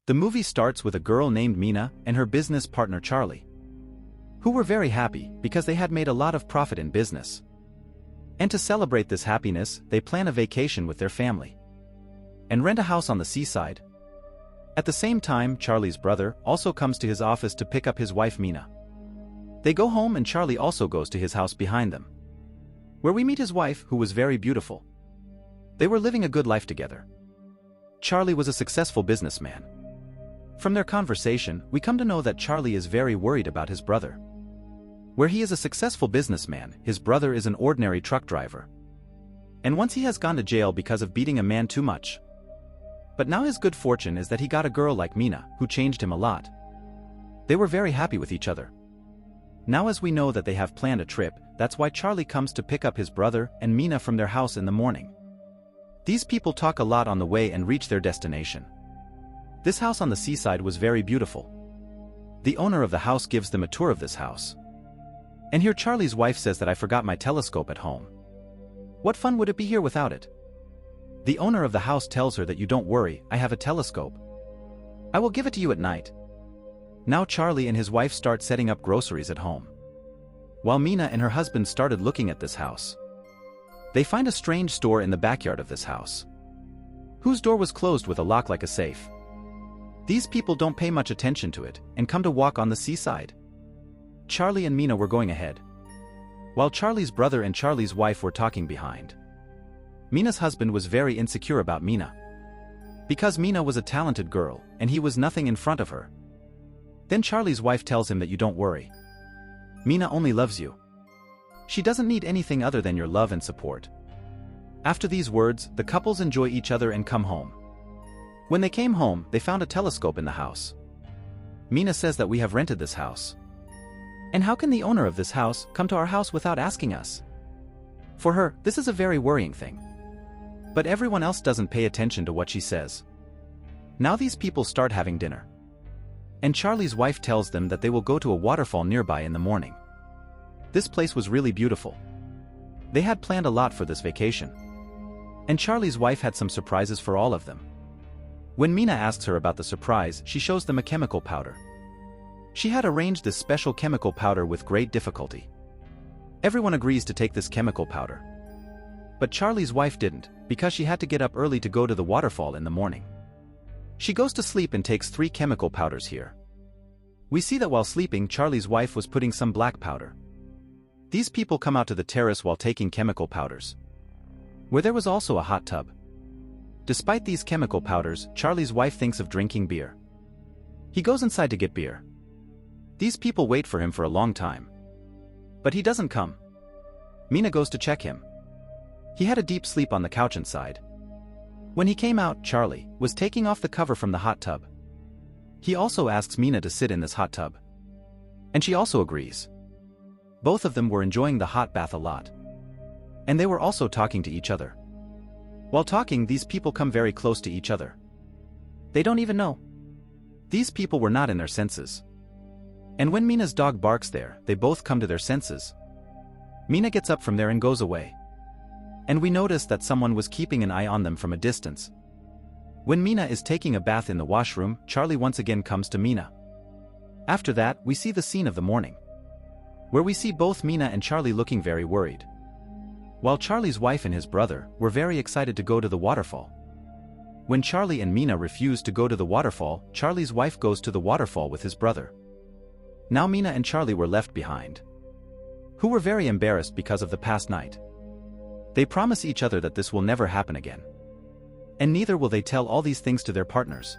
The movie starts with a girl named Mina and her business partner Charlie, who were very happy because they had made a lot of profit in business. And to celebrate this happiness, they plan a vacation with their family and rent a house on the seaside. At the same time, Charlie's brother also comes to his office to pick up his wife Mina. They go home and Charlie also goes to his house behind them, where we meet his wife, who was very beautiful. They were living a good life together. Charlie was a successful businessman. From their conversation, we come to know that Charlie is very worried about his brother. Where he is a successful businessman, his brother is an ordinary truck driver. And once he has gone to jail because of beating a man too much. But now his good fortune is that he got a girl like Mina, who changed him a lot. They were very happy with each other. Now as we know that they have planned a trip, that's why Charlie comes to pick up his brother and Mina from their house in the morning. These people talk a lot on the way and reach their destination. This house on the seaside was very beautiful. The owner of the house gives them a tour of this house. And here Charlie's wife says that I forgot my telescope at home. What fun would it be here without it? The owner of the house tells her that you don't worry, I have a telescope. I will give it to you at night. Now Charlie and his wife start setting up groceries at home, while Mina and her husband started looking at this house. They find a strange store in the backyard of this house, whose door was closed with a lock like a safe. These people don't pay much attention to it and come to walk on the seaside. Charlie and Mina were going ahead, while Charlie's brother and Charlie's wife were talking behind. Mina's husband was very insecure about Mina, because Mina was a talented girl and he was nothing in front of her. Then Charlie's wife tells him that you don't worry. Mina only loves you. She doesn't need anything other than your love and support. After these words, the couples enjoy each other and come home. When they came home, they found a telescope in the house. Mina says that we have rented this house. And how can the owner of this house come to our house without asking us? For her, this is a very worrying thing. But everyone else doesn't pay attention to what she says. Now these people start having dinner. And Charlie's wife tells them that they will go to a waterfall nearby in the morning. This place was really beautiful. They had planned a lot for this vacation. And Charlie's wife had some surprises for all of them. When Mina asks her about the surprise, she shows them a chemical powder. She had arranged this special chemical powder with great difficulty. Everyone agrees to take this chemical powder. But Charlie's wife didn't, because she had to get up early to go to the waterfall in the morning. She goes to sleep and takes 3 chemical powders here. We see that while sleeping, Charlie's wife was putting some black powder. These people come out to the terrace while taking chemical powders, where there was also a hot tub. Despite these chemical powders, Charlie's wife thinks of drinking beer. He goes inside to get beer. These people wait for him for a long time, but he doesn't come. Mina goes to check him. He had a deep sleep on the couch inside. When he came out, Charlie was taking off the cover from the hot tub. He also asks Mina to sit in this hot tub, and she also agrees. Both of them were enjoying the hot bath a lot, and they were also talking to each other. While talking, these people come very close to each other. They don't even know. These people were not in their senses. And when Mina's dog barks there, they both come to their senses. Mina gets up from there and goes away. And we notice that someone was keeping an eye on them from a distance. When Mina is taking a bath in the washroom, Charlie once again comes to Mina. After that, we see the scene of the morning, where we see both Mina and Charlie looking very worried, while Charlie's wife and his brother were very excited to go to the waterfall. When Charlie and Mina refuse to go to the waterfall, Charlie's wife goes to the waterfall with his brother. Now Mina and Charlie were left behind, who were very embarrassed because of the past night. They promise each other that this will never happen again, and neither will they tell all these things to their partners.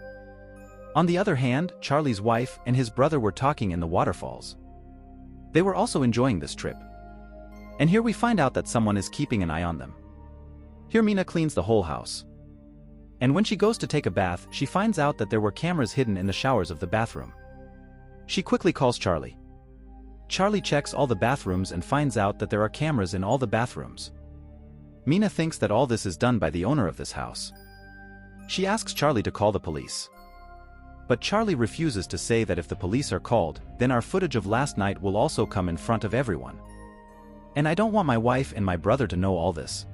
On the other hand, Charlie's wife and his brother were talking in the waterfalls. They were also enjoying this trip. And here we find out that someone is keeping an eye on them. Here Mina cleans the whole house. And when she goes to take a bath, she finds out that there were cameras hidden in the showers of the bathroom. She quickly calls Charlie. Charlie checks all the bathrooms and finds out that there are cameras in all the bathrooms. Mina thinks that all this is done by the owner of this house. She asks Charlie to call the police. But Charlie refuses to say that if the police are called, then our footage of last night will also come in front of everyone. And I don't want my wife and my brother to know all this.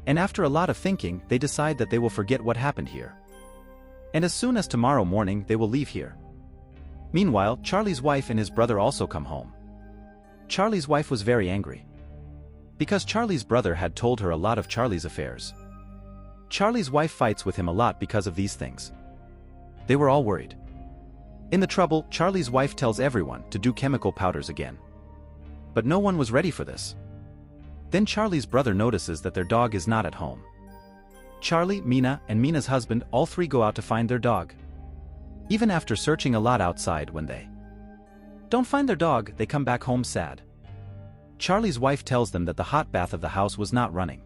And after a lot of thinking, they decide that they will forget what happened here. And as soon as tomorrow morning they will leave here. Meanwhile, Charlie's wife and his brother also come home. Charlie's wife was very angry, because Charlie's brother had told her a lot of Charlie's affairs. Charlie's wife fights with him a lot because of these things. They were all worried. In the trouble, Charlie's wife tells everyone to do chemical powders again. But no one was ready for this. Then Charlie's brother notices that their dog is not at home. Charlie, Mina, and Mina's husband all three go out to find their dog. Even after searching a lot outside, when they don't find their dog, they come back home sad. Charlie's wife tells them that the hot bath of the house was not running.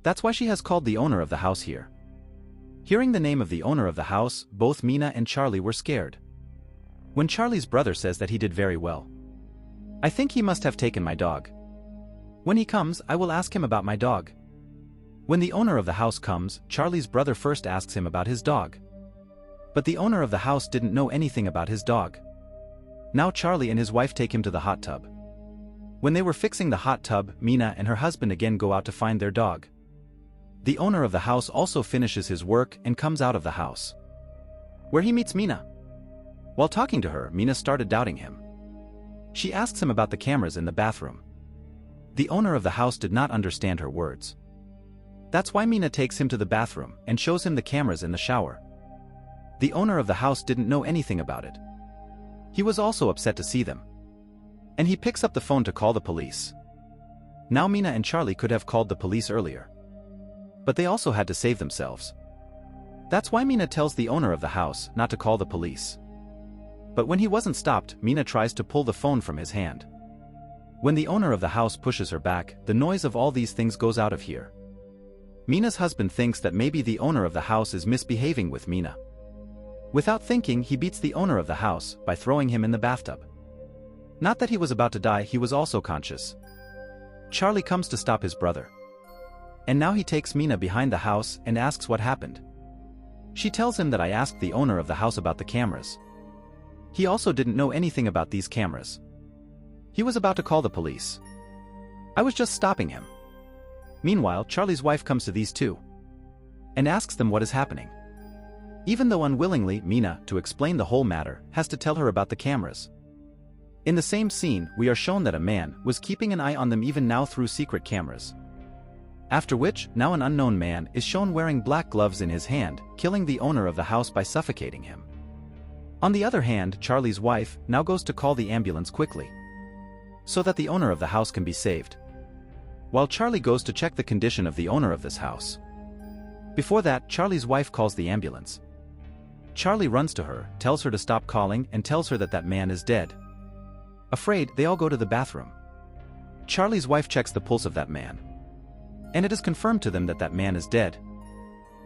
That's why she has called the owner of the house here. Hearing the name of the owner of the house, both Mina and Charlie were scared. When Charlie's brother says that he did very well. I think he must have taken my dog. When he comes, I will ask him about my dog. When the owner of the house comes, Charlie's brother first asks him about his dog. But the owner of the house didn't know anything about his dog. Now Charlie and his wife take him to the hot tub. When they were fixing the hot tub, Mina and her husband again go out to find their dog. The owner of the house also finishes his work and comes out of the house, where he meets Mina. While talking to her, Mina started doubting him. She asks him about the cameras in the bathroom. The owner of the house did not understand her words. That's why Mina takes him to the bathroom and shows him the cameras in the shower. The owner of the house didn't know anything about it. He was also upset to see them. And he picks up the phone to call the police. Now Mina and Charlie could have called the police earlier, but they also had to save themselves. That's why Mina tells the owner of the house not to call the police. But when he wasn't stopped, Mina tries to pull the phone from his hand. When the owner of the house pushes her back, the noise of all these things goes out of here. Mina's husband thinks that maybe the owner of the house is misbehaving with Mina. Without thinking, he beats the owner of the house by throwing him in the bathtub. Not that he was about to die, he was also conscious. Charlie comes to stop his brother. And now he takes Mina behind the house and asks what happened. She tells him that I asked the owner of the house about the cameras. He also didn't know anything about these cameras. He was about to call the police. I was just stopping him. Meanwhile, Charlie's wife comes to these two and asks them what is happening. Even though unwillingly, Mina, to explain the whole matter, has to tell her about the cameras. In the same scene, we are shown that a man was keeping an eye on them even now through secret cameras. After which, now an unknown man is shown wearing black gloves in his hand, killing the owner of the house by suffocating him. On the other hand, Charlie's wife now goes to call the ambulance quickly, so that the owner of the house can be saved. While Charlie goes to check the condition of the owner of this house. Before that, Charlie's wife calls the ambulance. Charlie runs to her, tells her to stop calling, and tells her that that man is dead. Afraid, they all go to the bathroom. Charlie's wife checks the pulse of that man, and it is confirmed to them that that man is dead.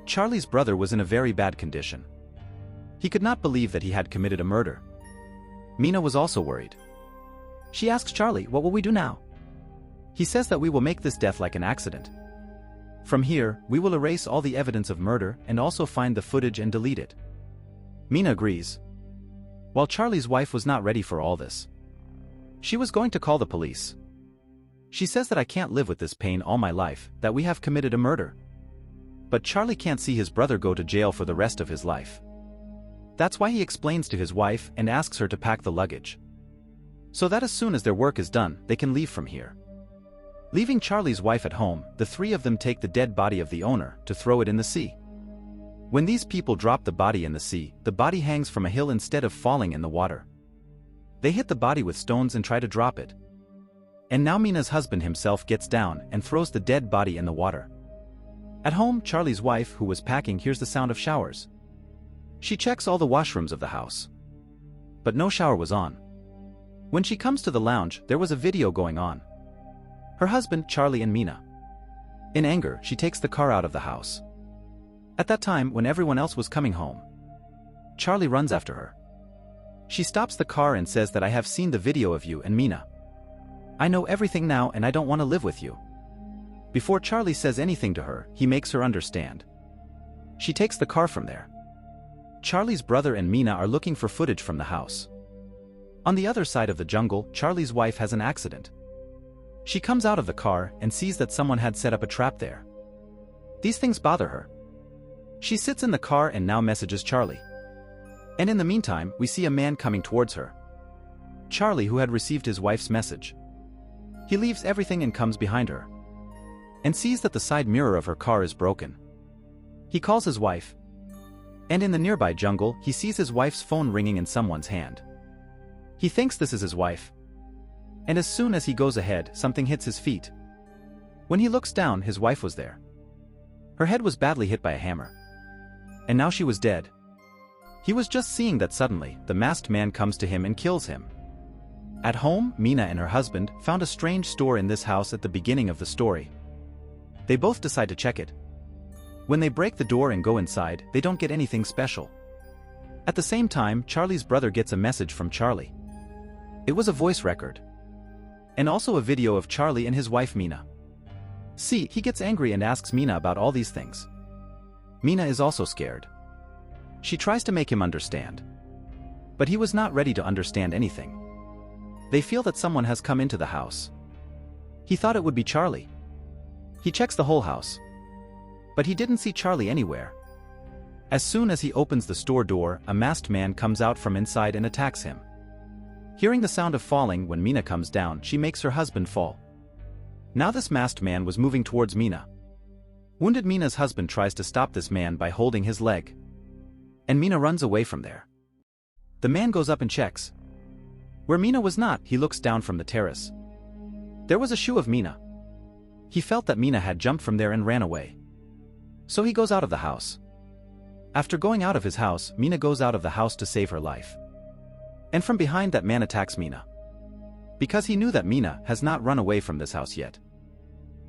Charlie's brother was in a very bad condition. He could not believe that he had committed a murder. Mina was also worried. She asks Charlie, "What will we do now?" He says that we will make this death like an accident. From here, we will erase all the evidence of murder and also find the footage and delete it. Mina agrees. While Charlie's wife was not ready for all this. She was going to call the police. She says that I can't live with this pain all my life, that we have committed a murder. But Charlie can't see his brother go to jail for the rest of his life. That's why he explains to his wife and asks her to pack the luggage, so that as soon as their work is done, they can leave from here. Leaving Charlie's wife at home, the three of them take the dead body of the owner to throw it in the sea. When these people drop the body in the sea, the body hangs from a hill instead of falling in the water. They hit the body with stones and try to drop it. And now Mina's husband himself gets down and throws the dead body in the water. At home, Charlie's wife, who was packing, hears the sound of showers. She checks all the washrooms of the house, but no shower was on. When she comes to the lounge, there was a video going on. Her husband, Charlie, and Mina. In anger, she takes the car out of the house. At that time, when everyone else was coming home, Charlie runs after her. She stops the car and says that I have seen the video of you and Mina. I know everything now and I don't want to live with you. Before Charlie says anything to her, he makes her understand. She takes the car from there. Charlie's brother and Mina are looking for footage from the house. On the other side of the jungle, Charlie's wife has an accident. She comes out of the car and sees that someone had set up a trap there. These things bother her. She sits in the car and now messages Charlie. And in the meantime, we see a man coming towards her. Charlie, who had received his wife's message. He leaves everything and comes behind her. And sees that the side mirror of her car is broken. He calls his wife. And in the nearby jungle, he sees his wife's phone ringing in someone's hand. He thinks this is his wife. And as soon as he goes ahead, something hits his feet. When he looks down, his wife was there. Her head was badly hit by a hammer. And now she was dead. He was just seeing that suddenly, the masked man comes to him and kills him. At home, Mina and her husband found a strange store in this house at the beginning of the story. They both decide to check it. When they break the door and go inside, they don't get anything special. At the same time, Charlie's brother gets a message from Charlie. It was a voice record. And also a video of Charlie and his wife Mina. See, he gets angry and asks Mina about all these things. Mina is also scared. She tries to make him understand. But he was not ready to understand anything. They feel that someone has come into the house. He thought it would be Charlie. He checks the whole house. But he didn't see Charlie anywhere. As soon as he opens the store door, a masked man comes out from inside and attacks him. Hearing the sound of falling when Mina comes down, she makes her husband fall. Now this masked man was moving towards Mina. Wounded Mina's husband tries to stop this man by holding his leg. And Mina runs away from there. The man goes up and checks. Where Mina was not, he looks down from the terrace. There was a shoe of Mina. He felt that Mina had jumped from there and ran away. So he goes out of the house. After going out of his house, Mina goes out of the house to save her life. And from behind, that man attacks Mina. Because he knew that Mina has not run away from this house yet.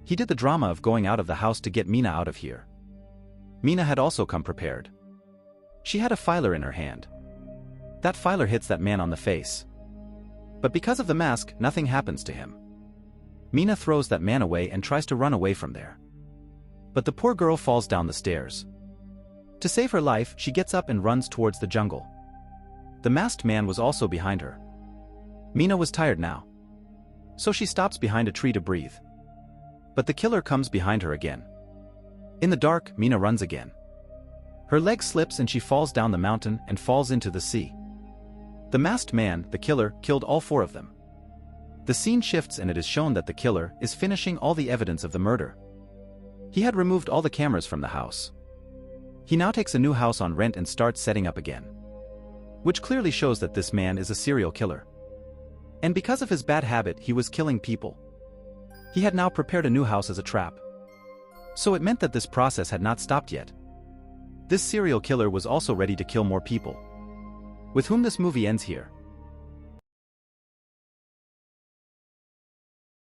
He did the drama of going out of the house to get Mina out of here. Mina had also come prepared. She had a filer in her hand. That filer hits that man on the face. But because of the mask, nothing happens to him. Mina throws that man away and tries to run away from there. But the poor girl falls down the stairs. To save her life, she gets up and runs towards the jungle. The masked man was also behind her. Mina was tired now. So she stops behind a tree to breathe. But the killer comes behind her again. In the dark, Mina runs again. Her leg slips and she falls down the mountain and falls into the sea. The masked man, the killer, killed all four of them. The scene shifts and it is shown that the killer is finishing all the evidence of the murder. He had removed all the cameras from the house. He now takes a new house on rent and starts setting up again. Which clearly shows that this man is a serial killer. And because of his bad habit, he was killing people. He had now prepared a new house as a trap. So it meant that this process had not stopped yet. This serial killer was also ready to kill more people. With whom this movie ends here.